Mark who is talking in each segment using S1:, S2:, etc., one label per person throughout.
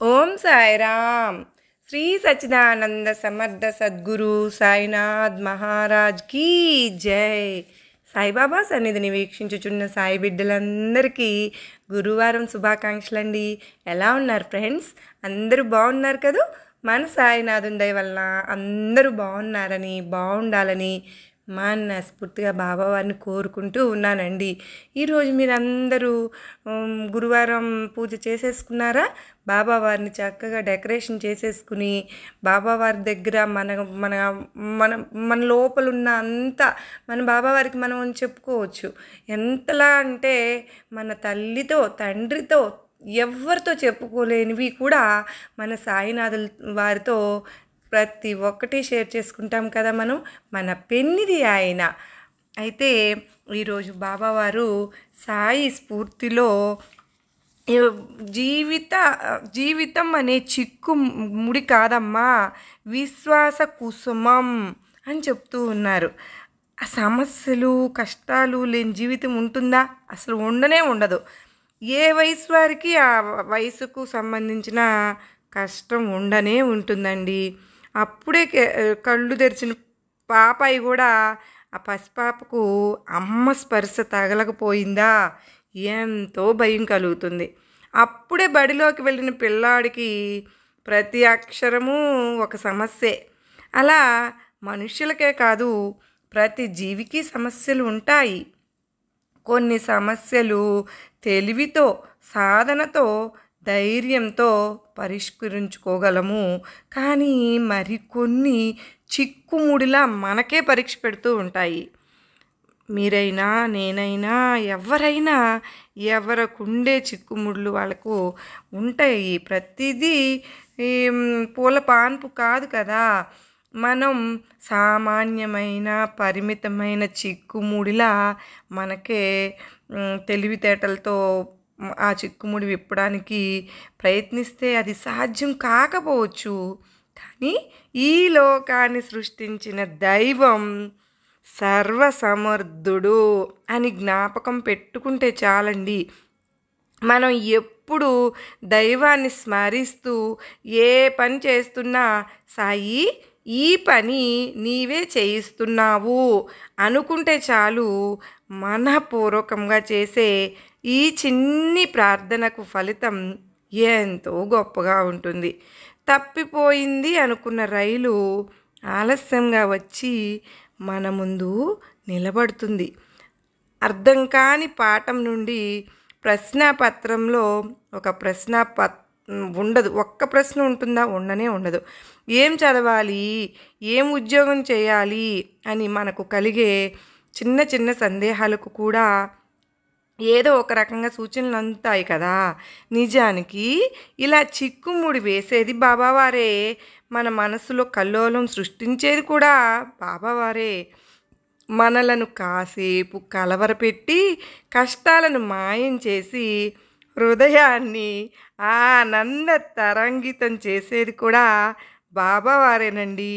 S1: ఓం సాయిరామ్. శ్రీ సచ్చిదానంద సమర్థ సద్గురు సాయినాథ్ మహారాజ్ కీ జై. సాయిబాబా సన్నిధిని వీక్షించుచున్న సాయి బిడ్డలందరికీ గురువారం శుభాకాంక్షలండి. ఎలా ఉన్నారు ఫ్రెండ్స్? అందరూ బాగున్నారు కదా? మన సాయినాథుని దయ వలన అందరూ బాగున్నారని, బాగుండాలని మనస్ఫూర్తిగా బాబావారిని కోరుకుంటూ ఉన్నానండి. ఈరోజు మీరందరూ గురువారం పూజ చేసేసుకున్నారా? బాబావారిని చక్కగా డెకరేషన్ చేసేసుకుని బాబావారి దగ్గర మన మన మన మన లోపల ఉన్న అంతా మన బాబావారికి మనం చెప్పుకోవచ్చు. ఎంతలా అంటే మన తల్లితో, తండ్రితో, ఎవరితో చెప్పుకోలేనివి కూడా మన సాయినాథుల వారితో ప్రతి ఒక్కటి షేర్ చేసుకుంటాం కదా మనం. మన పెన్నిది ఆయన. అయితే ఈరోజు బాబావారు సాయి స్ఫూర్తిలో జీవితం అనే చిక్కు ముడి కాదమ్మా, విశ్వాస కుసుమం అని చెప్తూ ఉన్నారు. ఆ సమస్యలు, కష్టాలు లేని జీవితం ఉంటుందా? అసలు ఉండనే ఉండదు. ఏ వయసు వారికి ఆ వయసుకు సంబంధించిన కష్టం ఉండనే ఉంటుందండి. అప్పుడే కళ్ళు తెరిచిన పాపాయి కూడా ఆ పసిపాపకు అమ్మ స్పర్శ తగలకపోయిందా ఎంతో భయం కలుగుతుంది. అప్పుడే బడిలోకి వెళ్ళిన పిల్లాడికి ప్రతి అక్షరము ఒక సమస్యే. అలా మనుషులకే కాదు, ప్రతి జీవికి సమస్యలు ఉంటాయి. కొన్ని సమస్యలు తెలివితో, సాధనతో, ధైర్యంతో పరిష్కరించుకోగలము. కానీ మరికొన్ని చిక్కుముడిలా మనకే పరీక్ష పెడుతూ ఉంటాయి. మీరైనా, నేనైనా, ఎవరైనా ఎవరికుండే చిక్కుముడులు వాళ్ళకు ఉంటాయి. ప్రతిదీ పూల పాన్పు కాదు కదా. మనం సామాన్యమైన పరిమితమైన చిక్కుముడిలా మనకే తెలివితేటలతో ఆ చిక్కుముడి విప్పడానికి ప్రయత్నిస్తే అది సాధ్యం కాకపోవచ్చు. కానీ ఈ లోకాన్ని సృష్టించిన దైవం సర్వసమర్థుడు అని జ్ఞాపకం పెట్టుకుంటే చాలండి. మనం ఎప్పుడు దైవాన్ని స్మరిస్తూ ఏ పని చేస్తున్నా, సాయి ఈ పని నీవే చేయిస్తున్నావు అనుకుంటే చాలు. మనపూర్వకంగా చేసే ఈ చిన్ని ప్రార్థనకు ఫలితం ఎంతో గొప్పగా ఉంటుంది. తప్పిపోయింది అనుకున్న రైలు ఆలస్యంగా వచ్చి మన ముందు నిలబడుతుంది. అర్థం కాని పాఠం నుండి ప్రశ్నాపత్రంలో ఒక ఉండదు. ఒక్క ప్రశ్న ఉంటుందా? ఉండనే ఉండదు. ఏం చదవాలి, ఏం ఉద్యోగం చేయాలి అని మనకు కలిగే చిన్న చిన్న సందేహాలకు కూడా ఏదో ఒక రకంగా సూచనలు అందుతాయి కదా. నిజానికి ఇలా చిక్కుముడి వేసేది బాబావారే. మన మనసులో కల్లోలం సృష్టించేది కూడా బాబావారే. మనలను కాసేపు కలవరపెట్టి కష్టాలను మాయం చేసి హృదయాన్ని ఆనంద తరంగితం చేసేది కూడా బాబావారేనండి.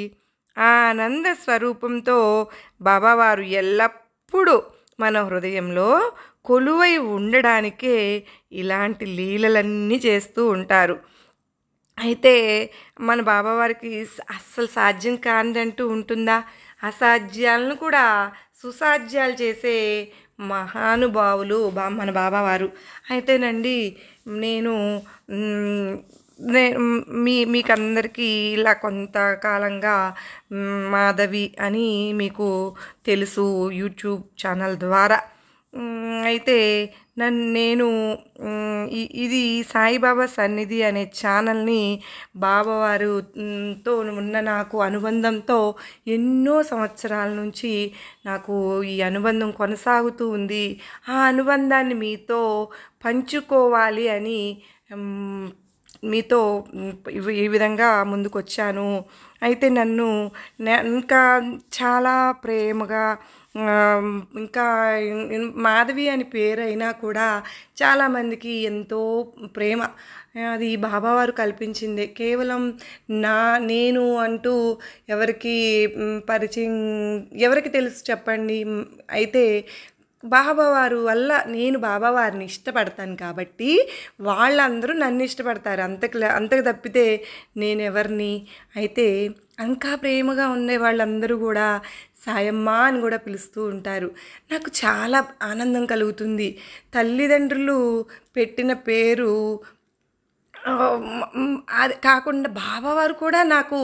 S1: ఆనంద స్వరూపంతో బాబావారు ఎల్లప్పుడూ మన హృదయంలో కొలువై ఉండడానికే ఇలాంటి లీలలన్నీ చేస్తూ ఉంటారు. అయితే మన బాబావారికి అస్సలు సాధ్యం కానిదంటూ ఉంటుందా? అసాధ్యాలను కూడా సుసాధ్యాలు చేసే మహానుభావులు మన బాబావారు. అయితేనండి నేను మీకందరికీ ఇలా కొంతకాలంగా మాధవి అని మీకు తెలుసు యూట్యూబ్ ఛానల్ ద్వారా. అయితే నేను ఇది సాయిబాబా సన్నిధి అనే ఛానల్ని బాబావారుతో ఉన్న నాకు అనుబంధంతో ఎన్నో సంవత్సరాల నుంచి నాకు ఈ అనుబంధం కొనసాగుతూ ఉంది. ఆ అనుబంధాన్ని మీతో పంచుకోవాలి అని మీతో ఈ విధంగా ముందుకొచ్చాను. అయితే నన్ను ఇంకా చాలా ప్రేమగా, ఇంకా మాధవి అని పేరైనా కూడా చాలామందికి ఎంతో ప్రేమ అది బాబావారు కల్పించింది. కేవలం నేను అంటూ ఎవరికి పరిచయం, ఎవరికి తెలుసు చెప్పండి? అయితే బాబావారు వల్ల నేను బాబావారిని ఇష్టపడతాను కాబట్టి వాళ్ళందరూ నన్ను ఇష్టపడతారు. అంతకు తప్పితే నేనెవరిని. అయితే ఇంకా ప్రేమగా ఉండే వాళ్ళందరూ కూడా సాయమ్మ అని కూడా పిలుస్తూ ఉంటారు. నాకు చాలా ఆనందం కలుగుతుంది. తల్లిదండ్రులు పెట్టిన పేరు అది కాకుండా బాబావారు కూడా నాకు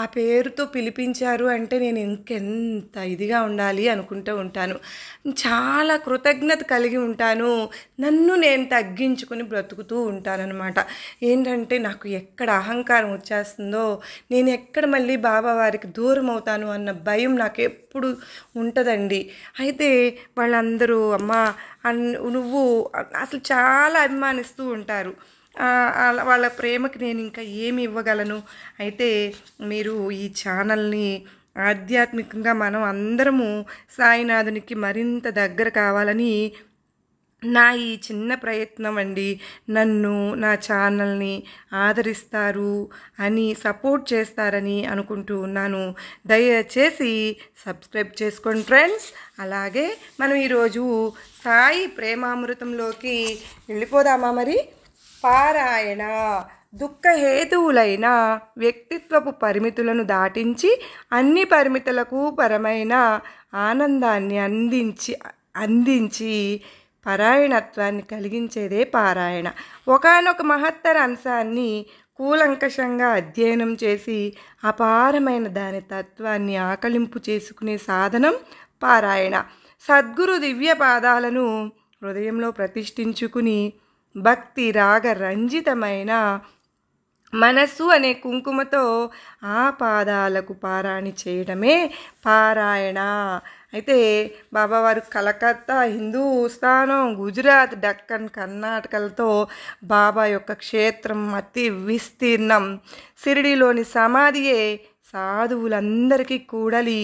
S1: ఆ పేరుతో పిలిపించారు అంటే నేను ఇంకెంత ఇదిగా ఉండాలి అనుకుంటూ ఉంటాను. చాలా కృతజ్ఞత కలిగి ఉంటాను. నన్ను నేను తగ్గించుకొని బ్రతుకుతూ ఉంటానన్నమాట. ఏంటంటే నాకు ఎక్కడ అహంకారం వచ్చేస్తుందో, నేను ఎక్కడ మళ్ళీ బాబావారికి దూరం అవుతాను అన్న భయం నాకు ఎప్పుడు ఉంటుందండి. అయితే వాళ్ళందరూ అమ్మా నువ్వు అసలు చాలా అభిమానిస్తూ ఉంటారు. వాళ్ళ ప్రేమకి నేను ఇంకా ఏమి ఇవ్వగలను. అయితే మీరు ఈ ఛానల్ని ఆధ్యాత్మికంగా మనం అందరము సాయినాథునికి మరింత దగ్గర కావాలని నా ఈ చిన్న ప్రయత్నం అండి. నన్ను నా ఛానల్ని ఆదరిస్తారు అని సపోర్ట్ చేస్తారని అనుకుంటూ ఉన్నాను. దయచేసి సబ్స్క్రైబ్ చేసుకోండి ఫ్రెండ్స్. అలాగే మనం ఈరోజు సాయి ప్రేమామృతంలోకి వెళ్ళిపోదామా మరి. పారాయణ దుఃఖహేతువులైన వ్యక్తిత్వపు పరిమితులను దాటించి అన్ని పరిమితులకు పరమైన ఆనందాన్ని అందించి పారాయణత్వాన్ని కలిగించేదే పారాయణ. ఒకానొక మహత్తర అంశాన్ని కూలంకషంగా అధ్యయనం చేసి అపారమైన దాని తత్వాన్ని ఆకలింపు చేసుకునే సాధనం పారాయణ. సద్గురు దివ్య పాదాలను హృదయంలో ప్రతిష్ఠించుకుని భక్తి రాగ రంజితమైన మనస్సు అనే కుంకుమతో ఆ పాదాలకు పారాయణ చేయడమే పారాయణ. అయితే బాబావారు కలకత్తా, హిందూస్థానం, గుజరాత్, డక్కన్, కర్ణాటకలతో బాబా యొక్క క్షేత్రం అతి విస్తీర్ణం. షిరిడీలోని సమాధియే సాధువులందరికీ కూడలి.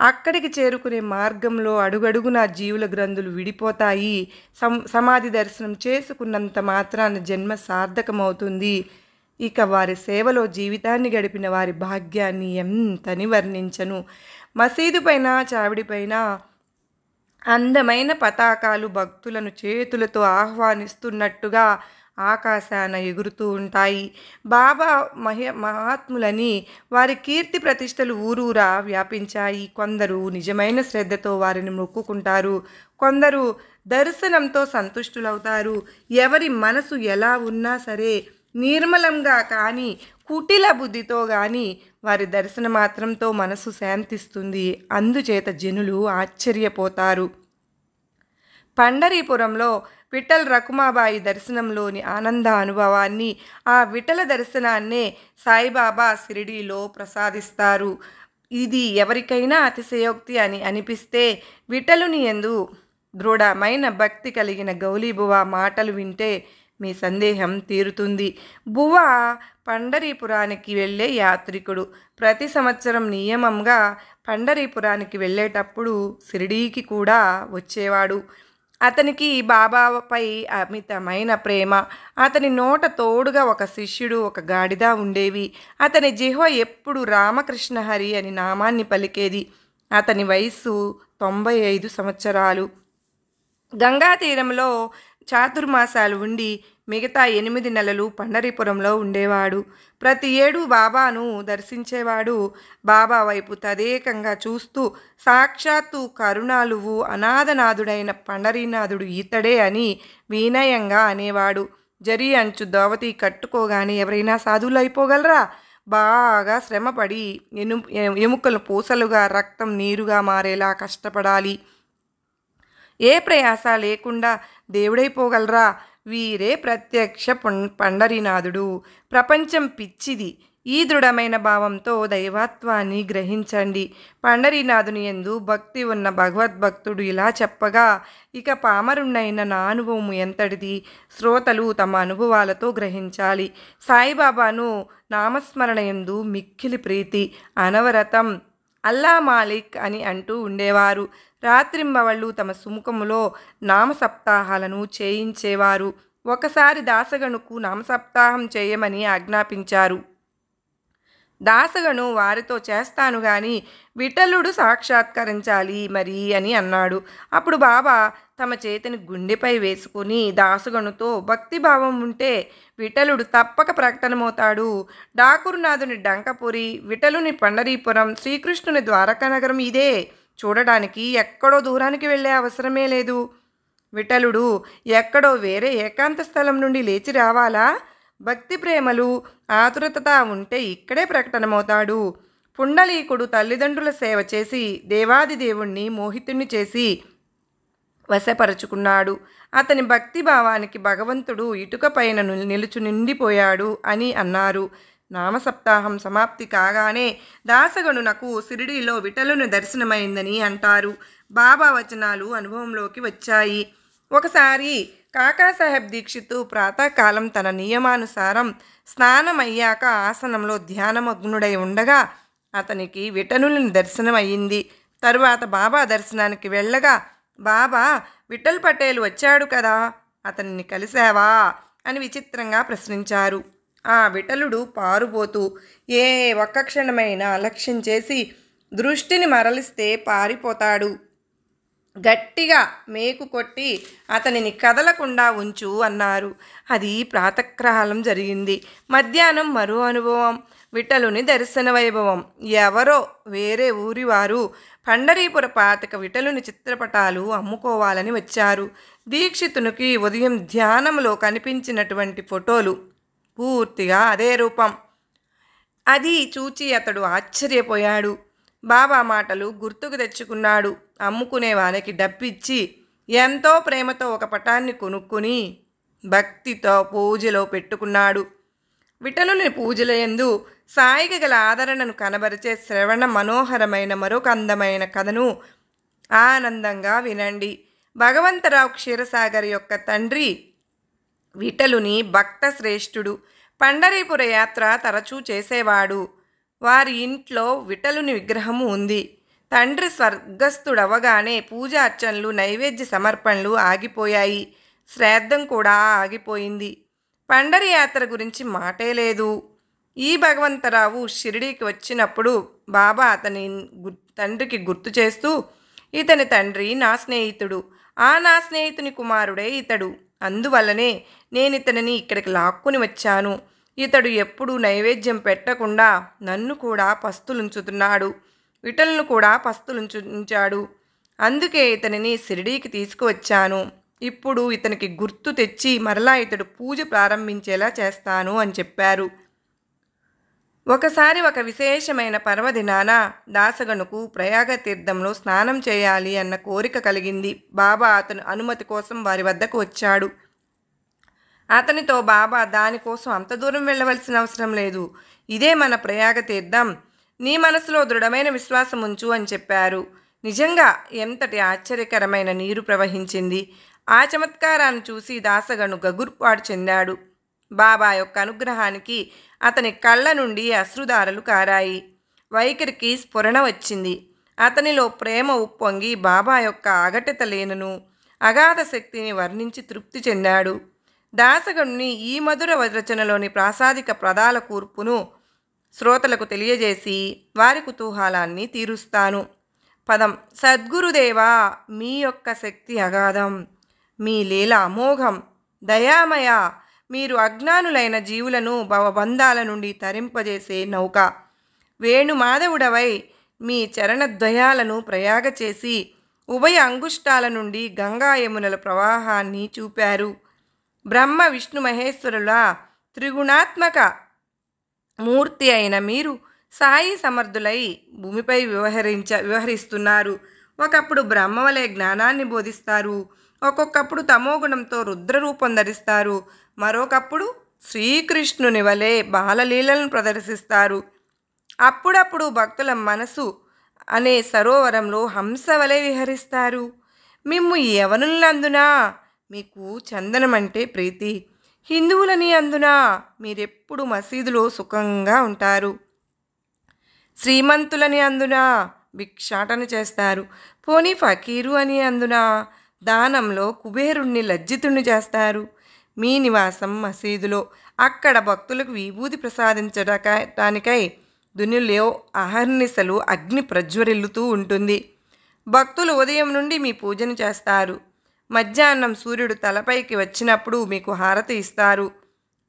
S1: అక్కడికి చేరుకునే మార్గంలో అడుగడుగునా జీవుల గ్రంథులు విడిపోతాయి. సమాధి దర్శనం చేసుకున్నంత మాత్రాన జన్మ సార్థకమవుతుంది. ఇక వారి సేవలో జీవితాన్ని గడిపిన వారి భాగ్యాన్ని ఎంతని వర్ణించను. మసీదు పైన, చావిడిపైన అందమైన పతాకాలు భక్తులను చేతులతో ఆహ్వానిస్తున్నట్టుగా ఆకాశాన ఎగురుతూ ఉంటాయి. బాబా మహాత్ములని వారి కీర్తి ప్రతిష్టలు ఊరూరా వ్యాపించాయి. కొందరు నిజమైన శ్రద్ధతో వారిని మొక్కుకుంటారు, కొందరు దర్శనంతో సంతుష్టులవుతారు. ఎవరి మనసు ఎలా ఉన్నా సరే నిర్మలంగా కానీ కుటిల బుద్ధితో కానీ వారి దర్శన మాత్రంతో మనసు శాంతిస్తుంది. అందుచేత జనులు ఆశ్చర్యపోతారు. పండరీపురంలో విఠల్ రకుమాబాయి దర్శనంలోని ఆనంద అనుభవాన్ని, ఆ విఠల దర్శనాన్నే సాయిబాబా షిరిడీలో ప్రసాదిస్తారు. ఇది ఎవరికైనా అతిశయోక్తి అని అనిపిస్తే విఠలుని యందు దృఢమైన భక్తి కలిగిన గౌలీబువ మాటలు వింటే మీ సందేహం తీరుతుంది. బువ పండరీపురానికి వెళ్ళే యాత్రికుడు. ప్రతి సంవత్సరం నియమంగా పండరీపురానికి వెళ్ళేటప్పుడు షిరిడీకి కూడా వచ్చేవాడు. అతనికి బాబాపై అమితమైన ప్రేమ. అతని నోట తోడుగా ఒక శిష్యుడు, ఒక గాడిద ఉండేవి. అతని జిహ్వ ఎప్పుడు రామకృష్ణ హరి అని నామాన్ని పలికేది. అతని వయస్సు 95 సంవత్సరాలు. గంగా తీరంలో చాతుర్మాసాలు ఉండి మిగతా 8 నెలలు పండరీపురంలో ఉండేవాడు. ప్రతి ఏడు బాబాను దర్శించేవాడు. బాబా వైపు తదేకంగా చూస్తూ సాక్షాత్తు కరుణాలువు అనాథనాథుడైన పండరీనాథుడు ఈతడే అని వినయంగా అనేవాడు. జరి అంచు దోవతి కట్టుకోగానే ఎవరైనా సాధువులు అయిపోగలరా? బాగా శ్రమపడి ఎముకలు పూసలుగా, రక్తం నీరుగా మారేలా కష్టపడాలి. ఏ ప్రయాస లేకుండా దేవుడైపోగలరా? వీరే ప్రత్యక్ష పండరీనాథుడు. ప్రపంచం పిచ్చిది. ఈ దృఢమైన భావంతో దైవత్వాన్ని గ్రహించండి. పండరీనాథుని యందు భక్తి ఉన్న భగవద్భక్తుడు ఇలా చెప్పగా, ఇక పామరుణ్ణైన నా అనుభవం ఎంతటిది? శ్రోతలు తమ అనుభవాలతో గ్రహించాలి. సాయిబాబాను నామస్మరణ యందు మిక్కిలి ప్రీతి, అనవరతం అల్లా మాలిక్ అని అంటూ ఉండేవారు. రాత్రింబవళ్ళు తమ సుముఖములో నామసప్తాహాలను చేయించేవారు. ఒకసారి దాసగనుకు నామసప్తాహం చేయమని ఆజ్ఞాపించారు. దాసగను వారితో చేస్తాను గాని విఠలుడు సాక్షాత్కరించాలి మరి అని అన్నాడు. అప్పుడు బాబా తమ చేతిని గుండెపై వేసుకుని దాసుగణుతో భక్తిభావం ఉంటే విఠలుడు తప్పక ప్రకటనమవుతాడు. డాకురునాథుని డంకపురి, విఠలుని పండరీపురం, శ్రీకృష్ణుని ద్వారకానగరం ఇదే. చూడడానికి ఎక్కడో దూరానికి వెళ్ళే అవసరమే లేదు. విఠలుడు ఎక్కడో వేరే ఏకాంత స్థలం నుండి లేచి రావాలా? భక్తి ప్రేమలు ఆతురత ఉంటే ఇక్కడే ప్రకటనమవుతాడు. పుండలీకుడు తల్లిదండ్రుల సేవ చేసి దేవాదిదేవుణ్ణి మోహితుణ్ణి చేసి వశపరుచుకున్నాడు. అతని భక్తిభావానికి భగవంతుడు ఇటుక పైన నిలుచు నిండిపోయాడు అని అన్నారు. నామసప్తాహం సమాప్తి కాగానే దాసగణునకు షిరిడీలో విఠలుని దర్శనమైందని అంటారు. బాబా వచనాలు అనుభవంలోకి వచ్చాయి. ఒకసారి కాకాసాహెబ్ దీక్షిత్ ప్రాతకాలం తన నియమానుసారం స్నానమయ్యాక ఆసనంలో ధ్యానమగ్నుడై ఉండగా అతనికి విఠలుని దర్శనం అయ్యింది. తరువాత బాబా దర్శనానికి వెళ్ళగా, బాబా విఠల్ పటేల్ వచ్చాడు కదా, అతన్ని కలిశావా అని విచిత్రంగా ప్రశ్నించారు. ఆ విఠలుడు పారుపోతూ ఏ ఒక్క క్షణమైనా అలక్ష్యం చేసి దృష్టిని మరలిస్తే పారిపోతాడు. గట్టిగా మేకు కొట్టి అతనిని కదలకుండా ఉంచు అన్నారు. అది ప్రాతకాలం జరిగింది. మధ్యాహ్నం మరో అనుభవం. విఠలుని దర్శన వైభవం. ఎవరో వేరే ఊరివారు పండరీపుర పాతిక విఠలుని చిత్రపటాలు అమ్ముకోవాలని వచ్చారు. దీక్షితునికి ఉదయం ధ్యానంలో కనిపించినటువంటి ఫోటోలు పూర్తిగా అదే రూపం. అది చూచి అతడు ఆశ్చర్యపోయాడు. బాబా మాటలు గుర్తుకు తెచ్చుకున్నాడు. అమ్ముకునేవానికి డబ్బిచ్చి ఎంతో ప్రేమతో ఒక పటాన్ని కొనుక్కుని భక్తితో పూజలో పెట్టుకున్నాడు. విఠలుని పూజల యందు సాయికి గల ఆదరణను కనబరిచే శ్రవణ మనోహరమైన మరొక అందమైన కథను ఆనందంగా వినండి. భగవంతరావు క్షీరసాగర్ యొక్క తండ్రి విఠలుని భక్త శ్రేష్ఠుడు. పండరీపుర యాత్ర తరచూ చేసేవాడు. వారి ఇంట్లో విఠలుని విగ్రహము ఉంది. తండ్రి స్వర్గస్థుడవగానే పూజ అర్చనలు, నైవేద్య సమర్పణలు ఆగిపోయాయి. శ్రాద్ధం కూడా ఆగిపోయింది. పండరి యాత్ర గురించి మాటే లేదు. ఈ భగవంతరావు షిరిడీకి వచ్చినప్పుడు బాబా అతని తండ్రికి గుర్తు చేస్తూ, ఇతని తండ్రి నా స్నేహితుడు, నా స్నేహితుని కుమారుడే ఇతడు. అందువల్లనే నేను ఇతనిని ఇక్కడికి లాక్కుని వచ్చాను. ఇతడు ఎప్పుడూ నైవేద్యం పెట్టకుండా నన్ను కూడా పస్తులుంచుతున్నాడు, విఠలును కూడా పస్తులుంచాడు. అందుకే ఇతనిని షిరిడీకి తీసుకువచ్చాను. ఇప్పుడు ఇతనికి గుర్తు తెచ్చి మరలా ఇతడు పూజ ప్రారంభించేలా చేస్తాను అని చెప్పారు. ఒకసారి ఒక విశేషమైన పర్వదినాన దాసగనుకు ప్రయాగ తీర్థంలో స్నానం చేయాలి అన్న కోరిక కలిగింది. బాబా అతను అనుమతి కోసం వారి వద్దకు వచ్చాడు. అతనితో బాబా, దానికోసం అంత దూరం వెళ్ళవలసిన అవసరం లేదు, ఇదే మన ప్రయాగ తీర్థం, నీ మనసులో దృఢమైన విశ్వాసం ఉంచు అని చెప్పారు. నిజంగా ఎంతటి ఆశ్చర్యకరమైన నీరు ప్రవహించింది. ఆ చమత్కారాన్ని చూసి దాసగను గగుర్పాటు చెందాడు. బాబా యొక్క అనుగ్రహానికి అతని కళ్ళ నుండి అశ్రుధారలు కారాయి. వైఖరికి స్ఫురణ వచ్చింది. అతనిలో ప్రేమ ఉప్పొంగి బాబా యొక్క అగటత లేనను అగాధ శక్తిని వర్ణించి తృప్తి చెందాడు. దాసగణుని ఈ మధుర రచనలోని ప్రాసాదిక పదాల కూర్పును శ్రోతలకు తెలియజేసి వారి కుతూహలాన్ని తీరుస్తాను. పదం: సద్గురుదేవా, మీ యొక్క శక్తి అగాధం, మీ లీల అమోఘం, దయామయ, మీరు అజ్ఞానులైన జీవులను భవబంధాల నుండి తరింపజేసే నౌక. వేణుమాధవుడవై మీ చరణద్వయాలను ప్రయాగ చేసి ఉభయ అంగుష్టాల నుండి గంగా యమునల ప్రవాహాన్ని చూపారు. బ్రహ్మ విష్ణు మహేశ్వరుల త్రిగుణాత్మక మూర్తి అయిన మీరు సాయి సమర్థులై భూమిపై వ్యవహరిస్తున్నారు. ఒకప్పుడు బ్రహ్మవలే జ్ఞానాన్ని బోధిస్తారు, ఒక్కొక్కప్పుడు తమోగుణంతో రుద్రరూపం ధరిస్తారు, మరొకప్పుడు శ్రీకృష్ణుని వలె బాలలీలను ప్రదర్శిస్తారు. అప్పుడప్పుడు భక్తుల మనసు అనే సరోవరంలో హంస వలె విహరిస్తారు. మిమ్ము యవనులందునా మీకు చందనం అంటే ప్రీతి, హిందువులని అందునా మీరెప్పుడు మసీదులో సుఖంగా ఉంటారు, శ్రీమంతులని అందునా భిక్షాటన చేస్తారు, పోనీ ఫకీరు అని అందునా దానంలో కుబేరుణ్ణి లజ్జితుణ్ణి చేస్తారు. మీ నివాసం మసీదులో, అక్కడ భక్తులకు విభూతి ప్రసాదించడానికై దునిలో అహర్నిశలు అగ్ని ప్రజ్వరిల్లుతూ ఉంటుంది. భక్తులు ఉదయం నుండి మీ పూజను చేస్తారు. మధ్యాహ్నం సూర్యుడు తలపైకి వచ్చినప్పుడు మీకు హారతి ఇస్తారు.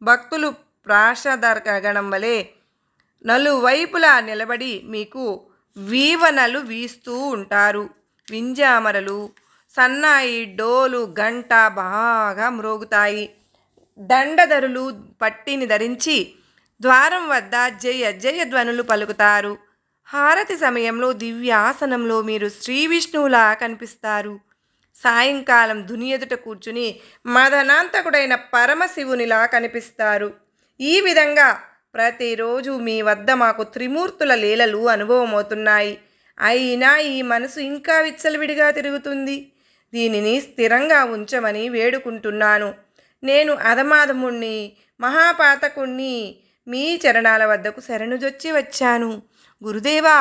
S1: భక్తులు ప్రాషాదర్గణం వలె నలువైపులా నిలబడి మీకు వీవనలు వీస్తూ ఉంటారు. వింజామరలు, సన్నాయి, డోలు, గంట బాగా మ్రోగుతాయి. దండధరులు పట్టిని ధరించి ద్వారం వద్ద జయ జయ ధ్వనులు పలుకుతారు. హారతి సమయంలో దివ్యాసనంలో మీరు శ్రీ విష్ణువులా కనిపిస్తారు. సాయంకాలం ధుని ఎదుట కూర్చుని మదనాంతకుడైన పరమశివునిలా కనిపిస్తారు. ఈ విధంగా ప్రతిరోజు మీ వద్ద మాకు త్రిమూర్తుల లీలలు అనుభవమవుతున్నాయి. అయినా ఈ మనసు ఇంకా విచ్చలవిడిగా తిరుగుతుంది. దీనిని స్థిరంగా ఉంచమని వేడుకుంటున్నాను. నేను అధమాధముణ్ణి, మహాపాతకుణ్ణి, మీ చరణాల వద్దకు శరణుజొచ్చి వచ్చాను. గురుదేవా,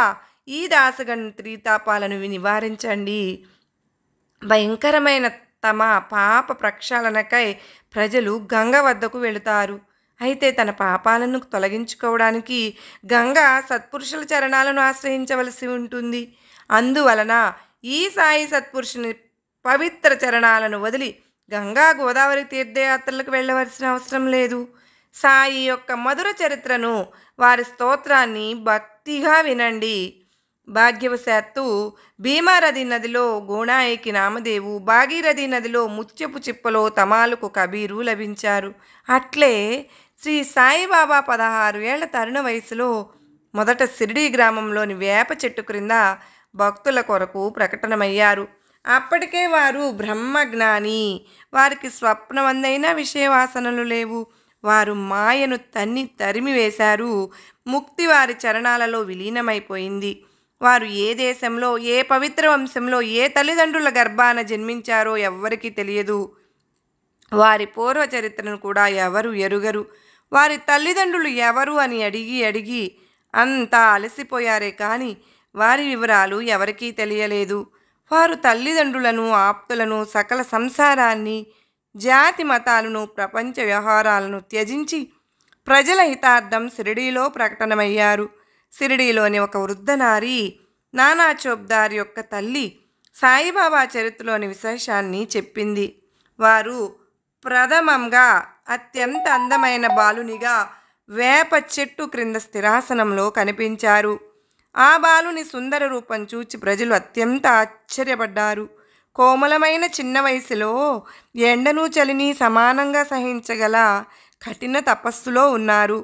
S1: ఈ దాసగణ త్రితాపాలను నివారించండి. భయంకరమైన తమ పాప ప్రక్షాళనకై ప్రజలు గంగ వద్దకు వెళుతారు. అయితే తన పాపాలను తొలగించుకోవడానికి గంగ సత్పురుషుల చరణాలను ఆశ్రయించవలసి ఉంటుంది. అందువలన ఈ సాయి సత్పురుషుని పవిత్ర చరణాలను వదిలి గంగా గోదావరి తీర్థయాత్రలకు వెళ్ళవలసిన అవసరం లేదు. సాయి యొక్క మధుర చరిత్రను, వారి స్తోత్రాన్ని భక్తిగా వినండి. భాగ్యవశాత్తు భీమారథి నదిలో గోణాయికి నామదేవు, భాగీరథి నదిలో ముత్యపు చిప్పలో తమాలకు కబీరు లభించారు. అట్లే శ్రీ సాయిబాబా 16 ఏళ్ల తరుణ వయసులో మొదట సిరిడి గ్రామంలోని వేప చెట్టు క్రింద భక్తుల కొరకు ప్రకటనమయ్యారు. అప్పటికే వారు బ్రహ్మజ్ఞాని. వారికి స్వప్నమందైన విషయవాసనలు లేవు. వారు మాయను తరిమివేశారు. ముక్తి వారి చరణాలలో విలీనమైపోయింది. వారు ఏ దేశంలో, ఏ పవిత్ర వంశంలో, ఏ తల్లిదండ్రుల గర్భాన జన్మించారో ఎవ్వరికీ తెలియదు. వారి పూర్వ చరిత్రను కూడా ఎవరు ఎరుగరు. వారి తల్లిదండ్రులు ఎవరు అని అడిగి అంతా అలసిపోయారే కానీ వారి వివరాలు ఎవరికీ తెలియలేదు. వారు తల్లిదండ్రులను, ఆప్తులను, సకల సంసారాన్ని, జాతి మతాలను, ప్రపంచ వ్యవహారాలను త్యజించి ప్రజల హితార్థం షిరిడీలో ప్రకటనమయ్యారు. షిరిడీలోని ఒక వృద్ధ నారి, నానా చోప్దార్ యొక్క తల్లి సాయిబాబా చరిత్రలోని విశేషాన్ని చెప్పింది. వారు ప్రథమంగా అత్యంత అందమైన బాలునిగా వేప చెట్టు క్రింద స్థిరాసనంలో కనిపించారు. ఆ బాలుని సుందర రూపం చూచి ప్రజలు అత్యంత ఆశ్చర్యపడ్డారు. కోమలమైన చిన్న వయసులో ఎండను చలిని సమానంగా సహించగల కఠిన తపస్సులో ఉన్నారు.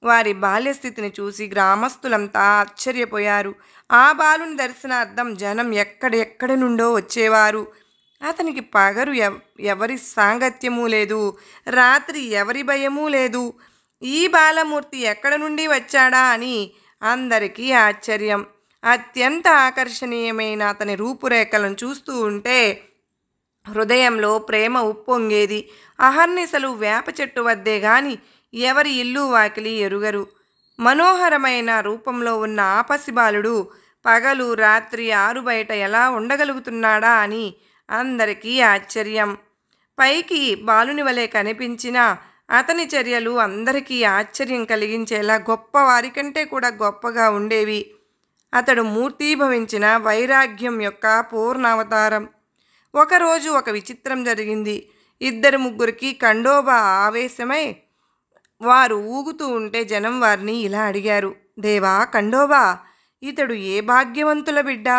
S1: వారి బాల్యస్థితిని చూసి గ్రామస్తులంతా ఆశ్చర్యపోయారు. ఆ బాలుని దర్శనార్థం జనం ఎక్కడెక్కడి నుండో వచ్చేవారు. అతనికి పగరు ఎవరి సాంగత్యము లేదు, రాత్రి ఎవరి భయమూ లేదు. ఈ బాలమూర్తి ఎక్కడ నుండి వచ్చాడా అని అందరికీ ఆశ్చర్యం. అత్యంత ఆకర్షణీయమైన అతని రూపురేఖలను చూస్తూ ఉంటే హృదయంలో ప్రేమ ఉప్పొంగేది. అహర్నిశలు వేప చెట్టు వద్దే గాని ఎవరి ఇల్లు వాకిలి ఎరుగరు. మనోహరమైన రూపంలో ఉన్న ఆపసిబాలుడు పగలు రాత్రి ఆరు బయట ఎలా ఉండగలుగుతున్నాడా అని అందరికీ ఆశ్చర్యం. పైకి బాలుని వలె కనిపించిన అతని చర్యలు అందరికీ ఆశ్చర్యం కలిగించేలా గొప్పవారి కంటే కూడా గొప్పగా ఉండేవి. అతడు మూర్తీభవించిన వైరాగ్యం యొక్క పూర్ణావతారం. ఒకరోజు ఒక విచిత్రం జరిగింది. 2-3కి ఖండోబా ఆవేశమై వారు ఊగుతూ ఉంటే జనం వారిని ఇలా అడిగారు, దేవా ఖండోబా, ఇతడు ఏ భాగ్యవంతుల బిడ్డ?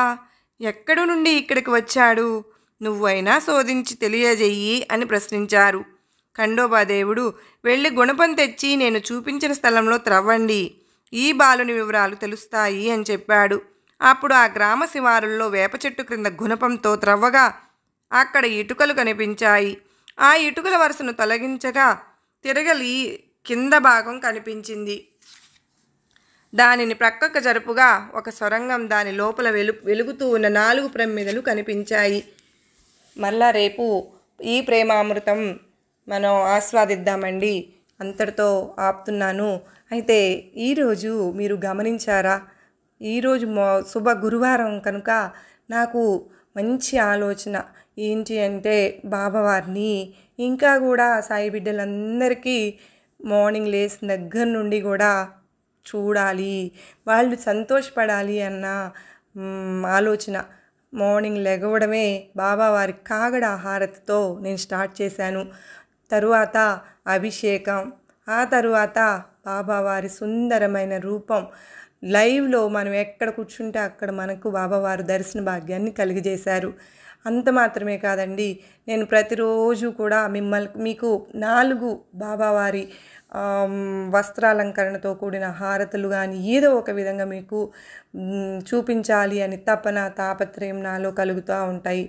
S1: ఎక్కడి నుండి ఇక్కడికి వచ్చాడు? నువ్వైనా శోధించి తెలియజేయి అని ప్రశ్నించారు. ఖండోబా దేవుడు, వెళ్ళి గుణపం తెచ్చి నేను చూపించిన స్థలంలో త్రవ్వండి, ఈ బాలుని వివరాలు తెలుస్తాయి అని చెప్పాడు. అప్పుడు ఆ గ్రామ శివారుల్లో వేప చెట్టు క్రింద గుణపంతో త్రవ్వగా అక్కడ ఇటుకలు కనిపించాయి. ఆ ఇటుకల వరుసను తొలగించగా తిరగలి కింద భాగం కనిపించింది. దానిని ప్రక్కకు జరుపుగా ఒక సొరంగం, దాని లోపల వెలుగుతూ ఉన్న 4 ప్రమిదలు కనిపించాయి. మళ్ళా రేపు ఈ ప్రేమామృతం మనం ఆస్వాదిద్దామండి. అంతటితో ఆపుతున్నాను. అయితే ఈరోజు మీరు గమనించారా, ఈరోజు శుభ గురువారం కనుక నాకు మంచి ఆలోచన ఏంటి అంటే బాబావారిని ఇంకా కూడా సాయి బిడ్డలందరికీ మార్నింగ్ లేచిన దగ్గర నుండి కూడా చూడాలి, వాళ్ళు సంతోషపడాలి అన్న ఆలోచన. మార్నింగ్ లెగవడమే బాబావారి కాగడ హారతితో నేను స్టార్ట్ చేశాను. తరువాత అభిషేకం, ఆ తరువాత బాబావారి సుందరమైన రూపం లైవ్లో మనం ఎక్కడ కూర్చుంటే అక్కడ మనకు బాబావారు దర్శన భాగ్యాన్ని కలిగజేశారు. అంత మాత్రమే కాదండి, నేను ప్రతిరోజు కూడా మీకు 4 బాబావారి వస్త్రాలంకరణతో కూడిన హారతులు కానీ ఏదో ఒక విధంగా మీకు చూపించాలి అని తాపత్రయం నాలో కలుగుతూ ఉంటాయి.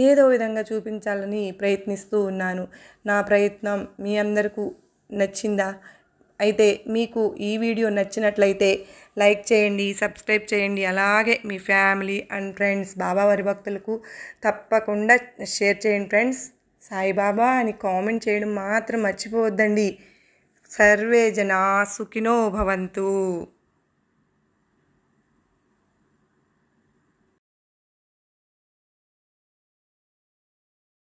S1: ఏదో విధంగా చూపించాలని ప్రయత్నిస్తూ ఉన్నాను. నా ప్రయత్నం మీ అందరికీ నచ్చిందా? అయితే మీకు ఈ వీడియో నచ్చినట్లయితే లైక్ చేయండి, సబ్స్క్రైబ్ చేయండి. అలాగే మీ ఫ్యామిలీ అండ్ ఫ్రెండ్స్, బాబావారి భక్తులకు తప్పకుండా షేర్ చేయండి ఫ్రెండ్స్. సాయిబాబా అని కామెంట్ చేయడం మాత్రం మర్చిపోవద్దండి. సర్వే జనా సుఖినో భవంతు.